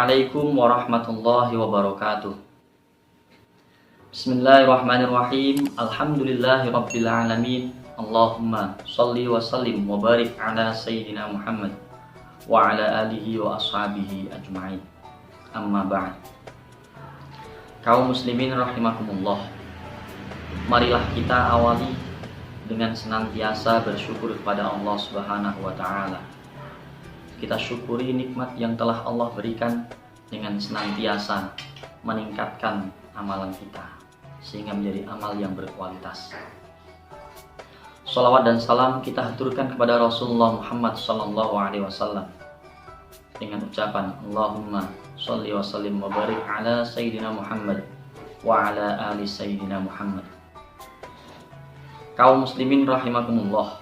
Assalamualaikum warahmatullahi wabarakatuh. Bismillahirrahmanirrahim. Alhamdulillahirabbil alamin. Allahumma shalli wa sallim wa barik ala sayyidina Muhammad wa ala alihi wa ashabihi ajma'in. Amma ba'd. Kaum muslimin rahimakumullah. Marilah kita awali dengan senantiasa bersyukur kepada Allah Subhanahu wa taala. Kita syukuri nikmat yang telah Allah berikan dengan senantiasa meningkatkan amalan kita sehingga menjadi amal yang berkualitas. Shalawat dan salam kita haturkan kepada Rasulullah Muhammad SAW dengan ucapan Allahumma sholli wa sallim wa barik ala sayyidina Muhammad wa ala ali sayyidina Muhammad. Kaum muslimin rahimakumullah.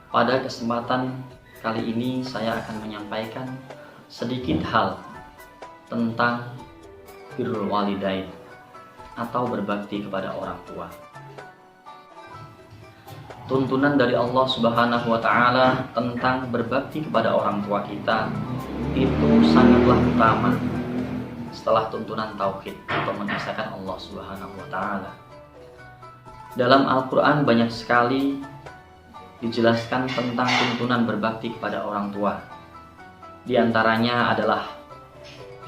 Pada kesempatan kali ini saya akan menyampaikan sedikit hal tentang birrul walidain atau berbakti kepada orang tua. Tuntunan dari Allah Subhanahu wa taala tentang berbakti kepada orang tua kita itu sangatlah utama setelah tuntunan tauhid atau mengesahkan Allah Subhanahu wa taala. Dalam Al-Qur'an banyak sekali dijelaskan tentang tuntunan berbakti kepada orang tua. Di antaranya adalah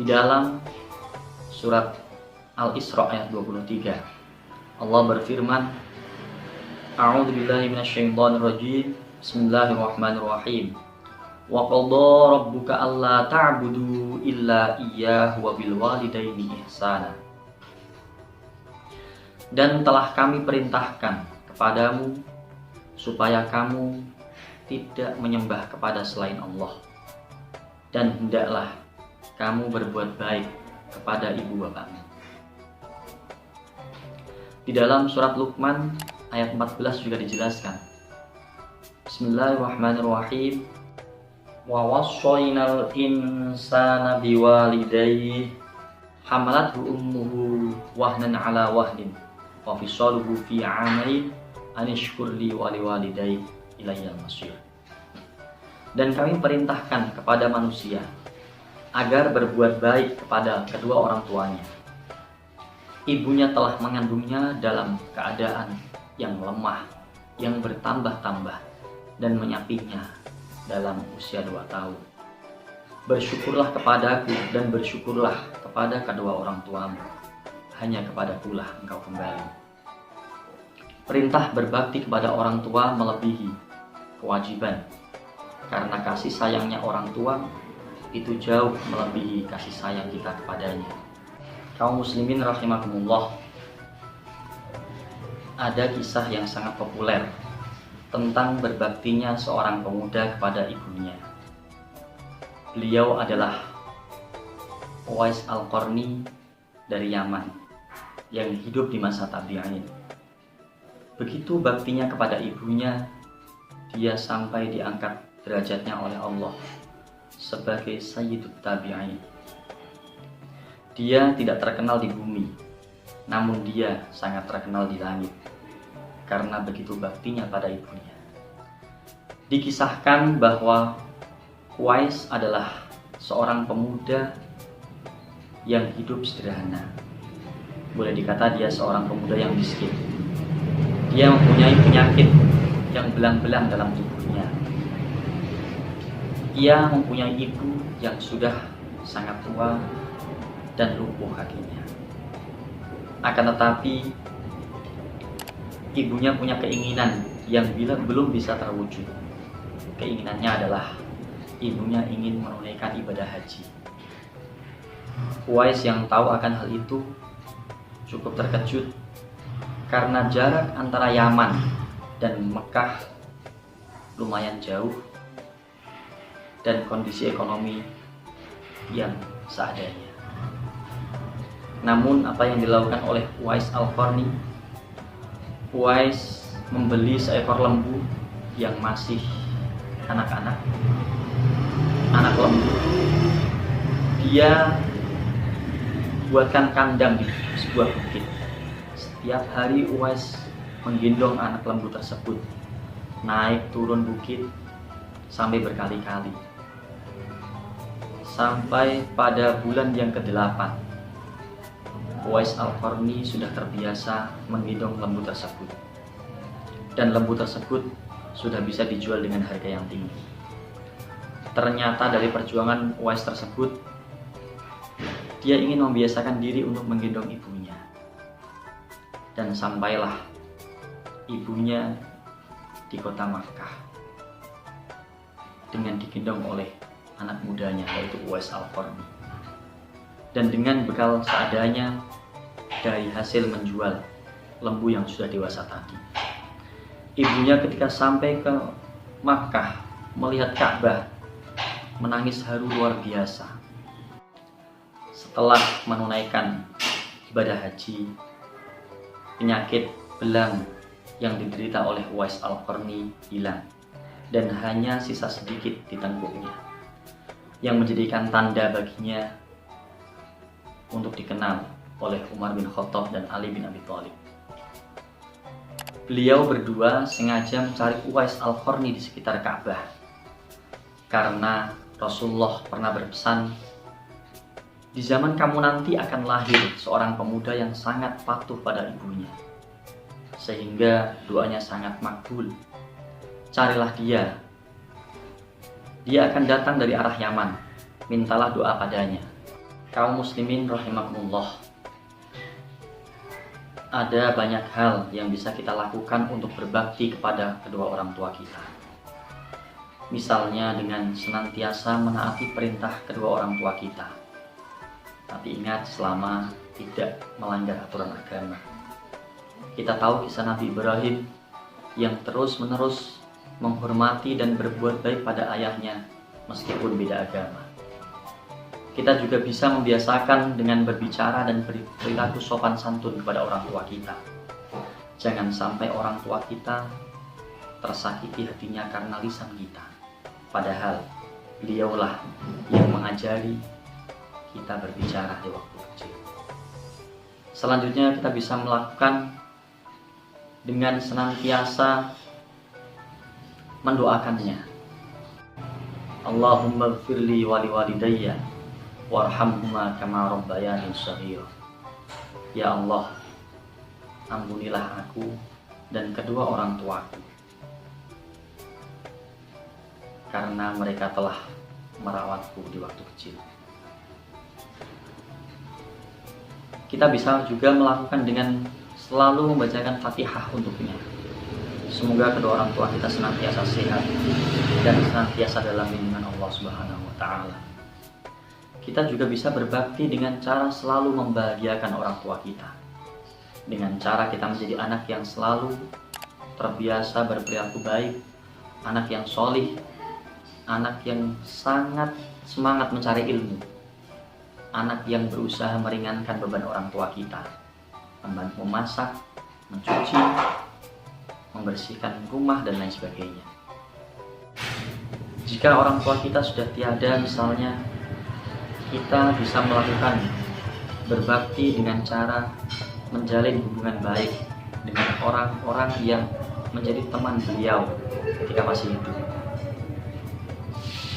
di dalam surat Al-Isra ayat 23. Allah berfirman, A'udzubillahi minasyaitonirrajim. Bismillahirrahmanirrahim. Wa qadha rabbuka alla ta'budu illa iyyahu wa bil walidaini ihsana. Dan telah kami perintahkan kepadamu supaya kamu tidak menyembah kepada selain Allah, dan hendaklah kamu berbuat baik kepada ibu bapakmu. Di dalam surat Luqman ayat 14 juga dijelaskan. Bismillahirrahmanirrahim. Wa wassaynal insana biwalidayhi hamalathu ummuhu wahnan ala wahnin wa fisaluhu fi 'amain anishkurli waliwalidai ilayyal masyir. Dan kami perintahkan kepada manusia agar berbuat baik kepada kedua orang tuanya. Ibunya telah mengandungnya dalam keadaan yang lemah, yang bertambah-tambah, dan menyapinya dalam usia 2 tahun. Bersyukurlah kepadaku dan bersyukurlah kepada kedua orang tuamu. Hanya kepadakulah engkau kembali. Perintah berbakti kepada orang tua melebihi kewajiban, karena kasih sayangnya orang tua itu jauh melebihi kasih sayang kita kepadanya. Kaum muslimin rahimakumullah, ada kisah yang sangat populer tentang berbaktinya seorang pemuda kepada ibunya. Beliau adalah Uwais Al-Qarni dari Yaman yang hidup di masa tabi'in. Begitu baktinya kepada ibunya, dia sampai diangkat derajatnya oleh Allah sebagai Sayyidut Tabi'in. Dia tidak terkenal di bumi, namun dia sangat terkenal di langit karena begitu baktinya pada ibunya. Dikisahkan bahwa Uwais adalah seorang pemuda yang hidup sederhana. Boleh dikata dia seorang pemuda yang miskin. Dia mempunyai penyakit yang belang-belang dalam tubuhnya. Ia mempunyai ibu yang sudah sangat tua dan lumpuh kakinya. Akan tetapi ibunya punya keinginan yang belum bisa terwujud. Keinginannya adalah ibunya ingin menunaikan ibadah haji. Uwais yang tahu akan hal itu cukup terkejut karena jarak antara Yaman dan Mekah lumayan jauh dan kondisi ekonomi yang seadanya. Namun apa yang dilakukan oleh Uwais Al-Qarni? Uwais membeli seekor lembu yang masih anak lembu. Dia buatkan kandang di sebuah bukit. Setiap hari Uwais menggendong anak lembu tersebut naik turun bukit sampai berkali-kali. sampai pada bulan yang ke-8 Uwais Al-Qarni sudah terbiasa menggendong lembu tersebut, dan lembu tersebut sudah bisa dijual dengan harga yang tinggi. Ternyata dari perjuangan Uwais tersebut, dia ingin membiasakan diri untuk menggendong ibunya, dan sampailah ibunya di kota Makkah dengan digendong oleh anak mudanya, yaitu Uwais Al-Qarni. Dan dengan bekal seadanya dari hasil menjual lembu yang sudah dewasa tadi, ibunya ketika sampai ke Makkah melihat Ka'bah menangis haru luar biasa. Setelah menunaikan ibadah haji, penyakit belang yang diderita oleh Uwais Al-Qarni hilang dan hanya sisa sedikit di tengkuknya, yang menjadikan tanda baginya untuk dikenal oleh Umar bin Khattab dan Ali bin Abi Thalib. Beliau berdua sengaja mencari Uwais Al-Qarni di sekitar Ka'bah karena Rasulullah pernah berpesan, di zaman kamu nanti akan lahir seorang pemuda yang sangat patuh pada ibunya, sehingga doanya sangat makbul. Carilah dia. Dia akan datang dari arah Yaman. Mintalah doa padanya. Kaum muslimin rahimakumullah, ada banyak hal yang bisa kita lakukan untuk berbakti kepada kedua orang tua kita. Misalnya dengan senantiasa menaati perintah kedua orang tua kita. Tapi ingat, selama tidak melanggar aturan agama. Kita tahu kisah Nabi Ibrahim yang terus-menerus menghormati dan berbuat baik pada ayahnya meskipun beda agama. Kita juga bisa membiasakan dengan berbicara dan perilaku sopan santun kepada orang tua kita. Jangan sampai orang tua kita tersakiti hatinya karena lisan kita, padahal beliaulah yang mengajari kita berbicara di waktu kecil. Selanjutnya kita bisa melakukan dengan senantiasa mendoakannya. Allahumma ighfirli wa liwalidayya warhamhuma kama rabbayani shaghira. Ya Allah, ampunilah aku dan kedua orang tuaku karena mereka telah merawatku di waktu kecil. Kita bisa juga melakukan dengan selalu membacakan Fatihah untuknya. Semoga kedua orang tua kita senantiasa sehat dan senantiasa dalam lindungan Allah Subhanahu wa Ta'ala. Kita juga bisa berbakti dengan cara selalu membahagiakan orang tua kita, dengan cara kita menjadi anak yang selalu terbiasa berperilaku baik, anak yang solih, anak yang sangat semangat mencari ilmu, anak yang berusaha meringankan beban orang tua kita, membantu memasak, mencuci, membersihkan rumah, dan lain sebagainya. Jika orang tua kita sudah tiada, misalnya, kita bisa melakukan berbakti dengan cara menjalin hubungan baik dengan orang-orang yang menjadi teman beliau ketika masih hidup.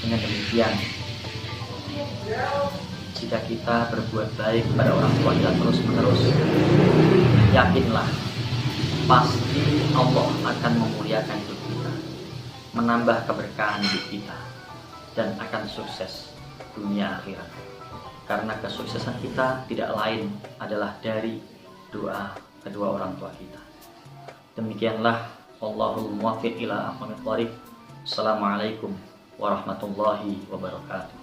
Dengan demikian, jika kita berbuat baik kepada orang tua kita terus-menerus, yakinlah pasti Allah akan memuliakan hidup kita, menambah keberkahan hidup kita, dan akan sukses dunia akhirat. Karena kesuksesan kita tidak lain adalah dari doa kedua orang tua kita. Demikianlah, Wallahul muwaffiq ila aqwamit thoriq. Assalamualaikum warahmatullahi wabarakatuh.